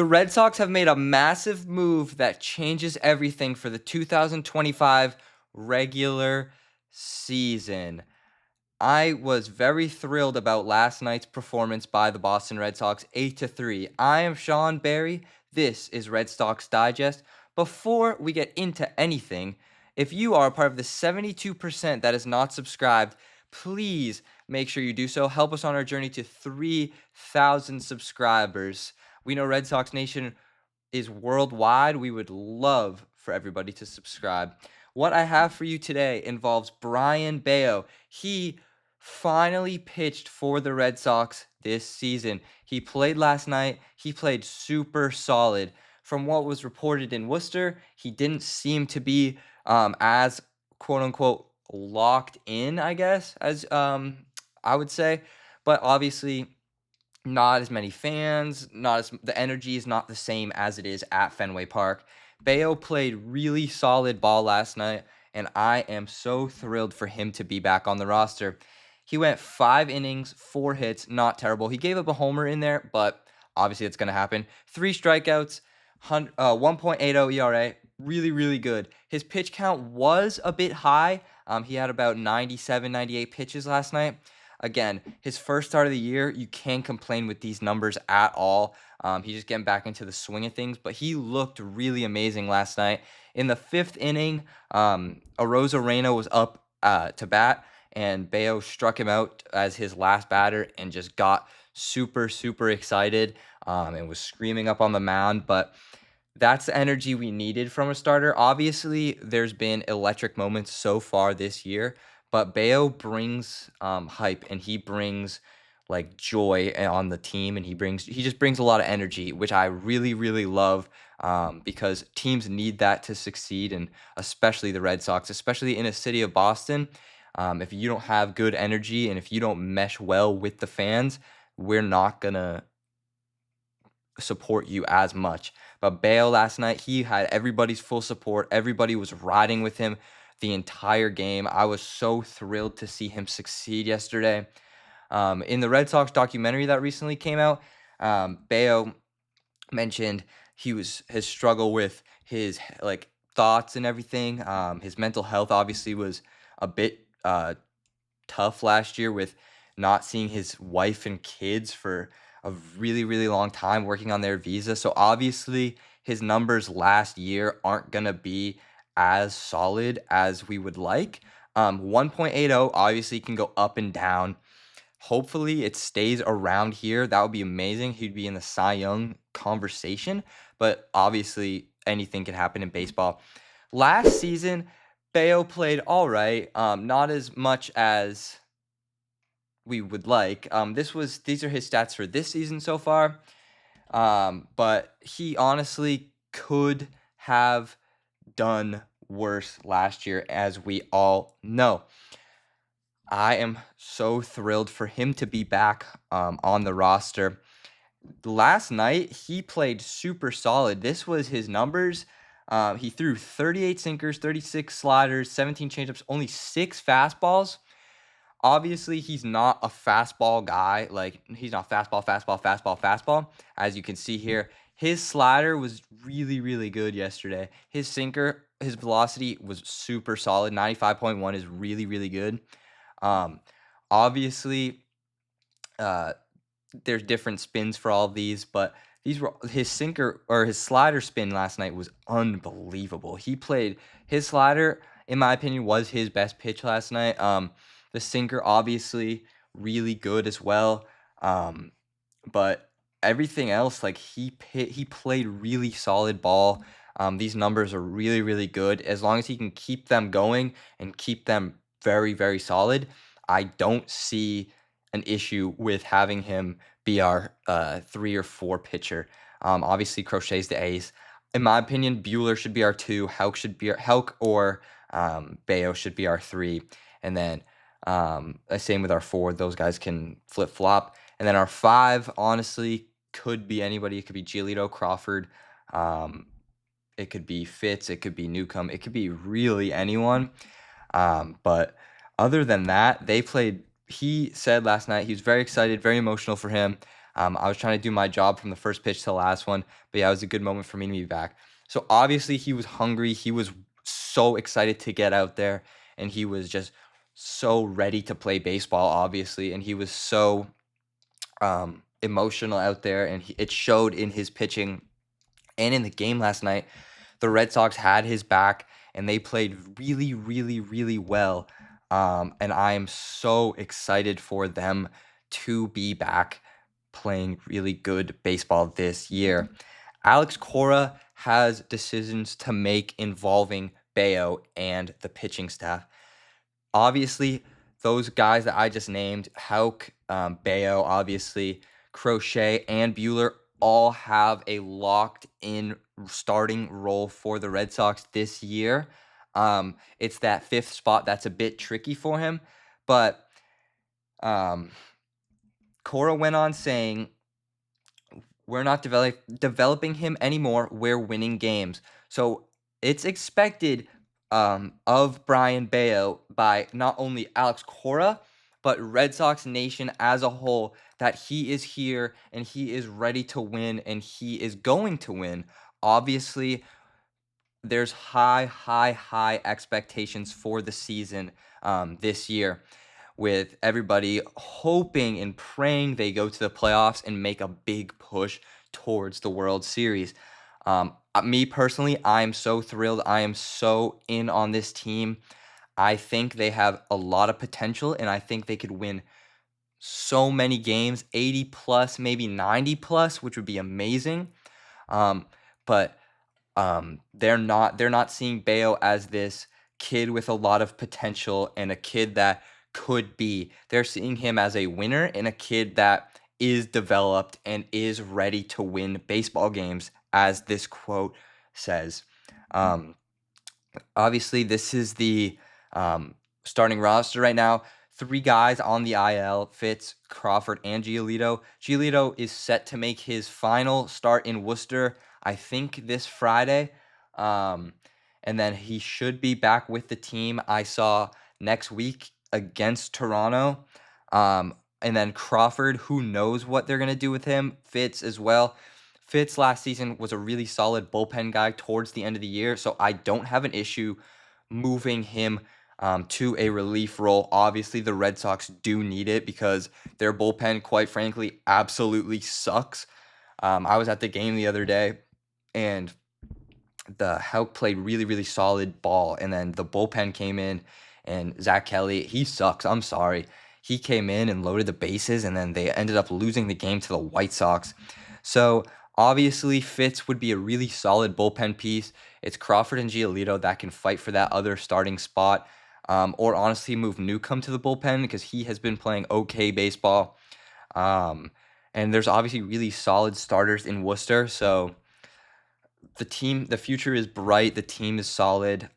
The Red Sox have made a massive move that changes everything for the 2025 regular season. I was very thrilled about last night's performance by the Boston Red Sox, 8-3. I am Sean Barry. This is Red Sox Digest. Before we get into anything, if you are a part of the 72% that is not subscribed, please make sure you do so. Help us on our journey to 3,000 subscribers. We know Red Sox Nation is worldwide. We would love for everybody to subscribe. What I have for you today involves Brayan Bello. He finally pitched for the Red Sox this season. He played last night. He played super solid. From what was reported in Worcester, he didn't seem to be as quote unquote locked in, I guess, as I would say. But obviously, not as many fans, the energy is not the same as it is at Fenway Park. Beo played really solid ball last night, and I am so thrilled for him to be back on the roster. He went 5 innings, 4 hits, not terrible. He gave up a homer in there, but obviously it's going to happen. 3 strikeouts, 1.80 ERA, really, really good. His pitch count was a bit high. He had about 97, 98 pitches last night. Again, his first start of the year, you can't complain with these numbers at all. He's just getting back into the swing of things, but he looked really amazing last night. In the 5th inning, Arozarena was up to bat, and Beo struck him out as his last batter and just got super, super excited and was screaming up on the mound. But that's the energy we needed from a starter. Obviously, there's been electric moments so far this year, but Beo brings hype, and he brings like joy on the team, and he just brings a lot of energy, which I really, really love because teams need that to succeed, and especially the Red Sox, especially in a city of Boston. If you don't have good energy and if you don't mesh well with the fans, we're not gonna support you as much. But Bale last night, he had everybody's full support. Everybody was riding with him the entire game. I was so thrilled to see him succeed yesterday. In the Red Sox documentary that recently came out, Beo mentioned his struggle with his thoughts and everything. His mental health obviously was a bit tough last year with not seeing his wife and kids for a really, really long time working on their visa. So obviously his numbers last year aren't going to be as solid as we would like. 1.80 obviously can go up and down. Hopefully it stays around here. That would be amazing. He'd be in the Cy Young conversation, but obviously anything can happen in baseball. Last season, Beo played all right, not as much as we would like. These are his stats for this season so far. But he honestly could have done worse last year, as we all know. I am so thrilled for him to be back on the roster. Last night, he played super solid. This was his numbers. He threw 38 sinkers, 36 sliders, 17 changeups, only 6 fastballs. Obviously, he's not a fastball guy. He's not fastball. As you can see here, his slider was really, really good yesterday. His sinker, his velocity was super solid. 95.1 is really, really good. Obviously, there's different spins for all of these, but these were his sinker or his slider spin last night was unbelievable. His slider, in my opinion, was his best pitch last night. The sinker, obviously, really good as well. But everything else, he played really solid ball. These numbers are really, really good. As long as he can keep them going and keep them very, very solid, I don't see an issue with having him be our 3 or 4 pitcher. Obviously, Crochet's the ace. In my opinion, Bueller should be our 2. Houck or Beo should be our 3. And then same with our 4. Those guys can flip-flop. And then our 5, honestly, could be anybody. It could be Giolito, Crawford. It could be Fitz. It could be Newcomb. It could be really anyone. But other than that, he said last night he was very excited, very emotional for him. I was trying to do my job from the first pitch to the last one, but yeah, it was a good moment for me to be back. So obviously he was hungry. He was so excited to get out there, and he was just so ready to play baseball, obviously, and he was so emotional out there, and it showed in his pitching and in the game last night. The Red Sox had his back, and they played really, really, really well. And I am so excited for them to be back playing really good baseball this year. Alex Cora has decisions to make involving Beo and the pitching staff. Obviously, those guys that I just named, Hauk, Beo, obviously, Crochet, and Bueller, all have a locked-in starting role for the Red Sox this year. It's that fifth spot that's a bit tricky for him, but Cora went on saying, "We're not developing him anymore. We're winning games." So it's expected of Brayan Bello by not only Alex Cora, but Red Sox Nation as a whole, that he is here and he is ready to win and he is going to win. Obviously, there's high expectations for the season this year, with everybody hoping and praying they go to the playoffs and make a big push towards the World Series. Me personally, I'm so thrilled. I am so in on this team. I think they have a lot of potential, and I think they could win so many games, 80 plus, maybe 90 plus, which would be amazing. But they're not seeing Beo as this kid with a lot of potential and a kid that could be. They're seeing him as a winner and a kid that is developed and is ready to win baseball games, as this quote says. Um, Obviously, this is the starting roster right now. 3 guys on the IL: Fitz, Crawford, and Giolito. Giolito is set to make his final start in Worcester, I think, this Friday. Um, and then he should be back with the team, I saw, next week against Toronto. And then Crawford, who knows what they're going to do with him. Fitz as well. Fitz last season was a really solid bullpen guy towards the end of the year, so I don't have an issue moving him to a relief role. Obviously, the Red Sox do need it because their bullpen, quite frankly, absolutely sucks. I was at the game the other day, and the Houck played really, really solid ball, and then the bullpen came in, and Zach Kelly, he sucks. I'm sorry. He came in and loaded the bases, and then they ended up losing the game to the White Sox. So obviously, Fitz would be a really solid bullpen piece. It's Crawford and Giolito that can fight for that other starting spot, or honestly move Newcomb to the bullpen because he has been playing okay baseball. And there's obviously really solid starters in Worcester, so the future is bright. The team is solid.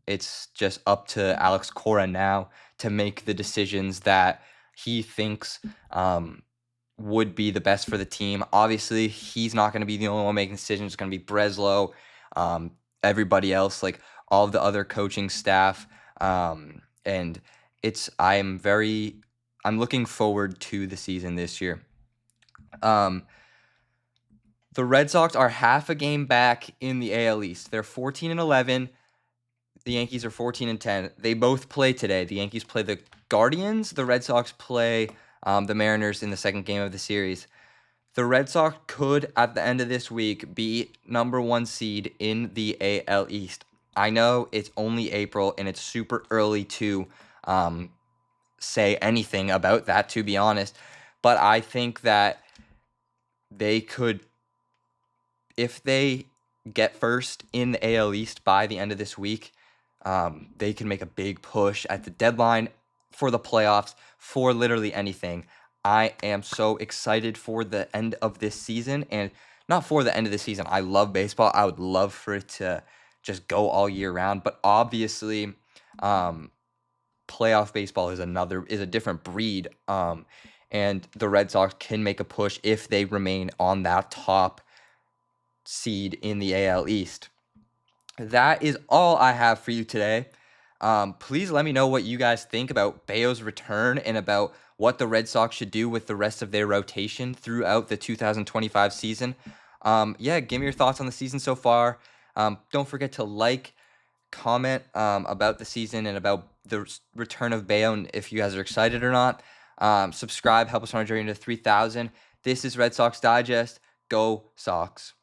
It's just up to Alex Cora now to make the decisions that he thinks would be the best for the team. Obviously, he's not going to be the only one making decisions. It's going to be Breslow, everybody else, like all of the other coaching staff. And I'm looking forward to the season this year. The Red Sox are half a game back in the AL East. They're 14-11. The Yankees are 14-10. They both play today. The Yankees play the Guardians. The Red Sox play the Mariners in the second game of the series. The Red Sox could, at the end of this week, be number 1 seed in the AL East. I know it's only April and it's super early to say anything about that, to be honest. But I think that they could, if they get first in the AL East by the end of this week, they can make a big push at the deadline for the playoffs, for literally anything. I am so excited for the end of this season, and not for the end of the season. I love baseball. I would love for it to just go all year round, but obviously, playoff baseball is a different breed. And the Red Sox can make a push if they remain on that top seed in the AL East. That is all I have for you today. Please let me know what you guys think about Beo's return and about what the Red Sox should do with the rest of their rotation throughout the 2025 season. Yeah, give me your thoughts on the season so far. Don't forget to like, comment about the season and about the return of Beo and if you guys are excited or not. Subscribe, help us on our journey to 3,000. This is Red Sox Digest. Go Sox.